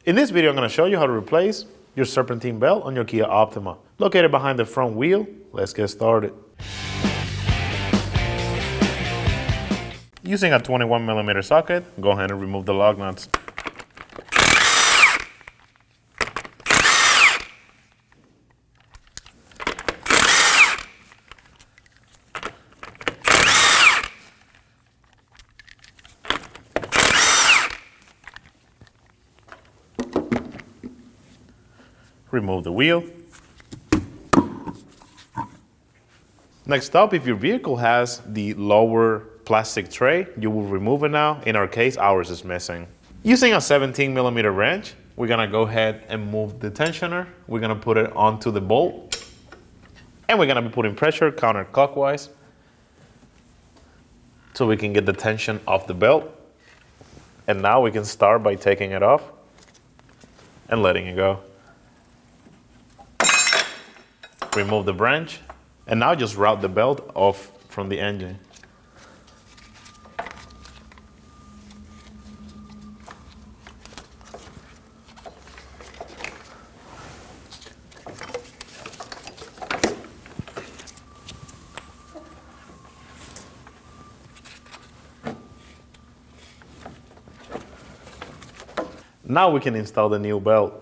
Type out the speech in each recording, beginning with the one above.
In this video, I'm going to show you how to replace your serpentine belt on your Kia Optima. Located behind the front wheel, let's get started. Using a 21mm socket, go ahead and remove the lug nuts. Remove the wheel. Next up, if your vehicle has the lower plastic tray, you will remove it now. In our case, ours is missing. Using a 17mm wrench, we're gonna go ahead and move the tensioner. We're gonna put it onto the bolt, and we're gonna be putting pressure counterclockwise so we can get the tension off the belt. And now we can start by taking it off and letting it go. Remove the branch, and now just route the belt off from the engine. Now we can install the new belt.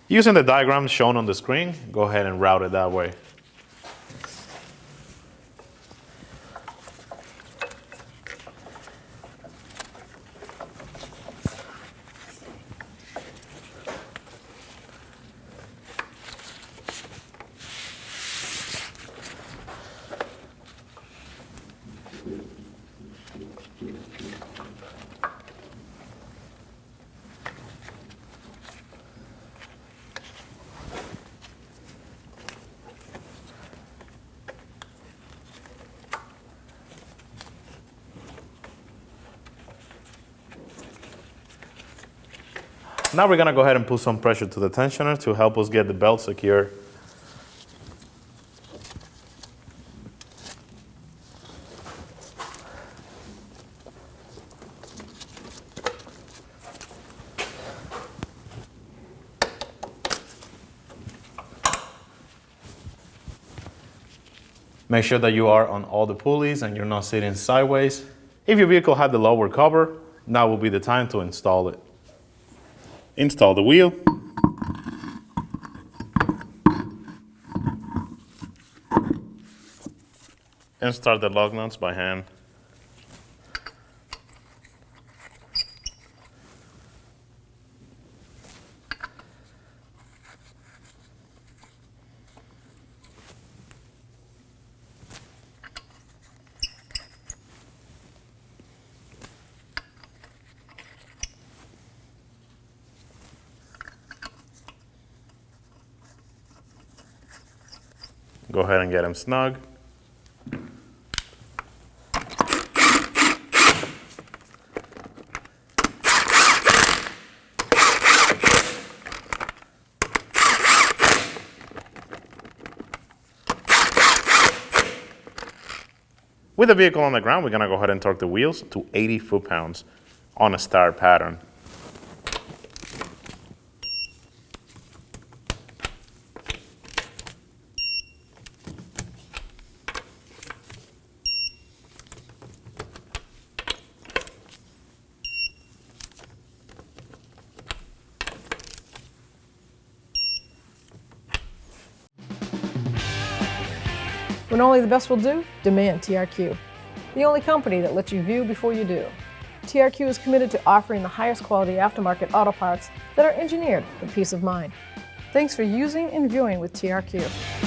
Using the diagram shown on the screen, go ahead and route it that way. Now we're gonna go ahead and put some pressure to the tensioner to help us get the belt secure. Make sure that you are on all the pulleys and you're not sitting sideways. If your vehicle had the lower cover, now will be the time to install it. Install the wheel. And start the lug nuts by hand. Go ahead and get them snug. With the vehicle on the ground, we're gonna go ahead and torque the wheels to 80 foot-pounds on a star pattern. When only the best will do, demand TRQ. The only company that lets you view before you do. TRQ is committed to offering the highest quality aftermarket auto parts that are engineered for peace of mind. Thanks for using and viewing with TRQ.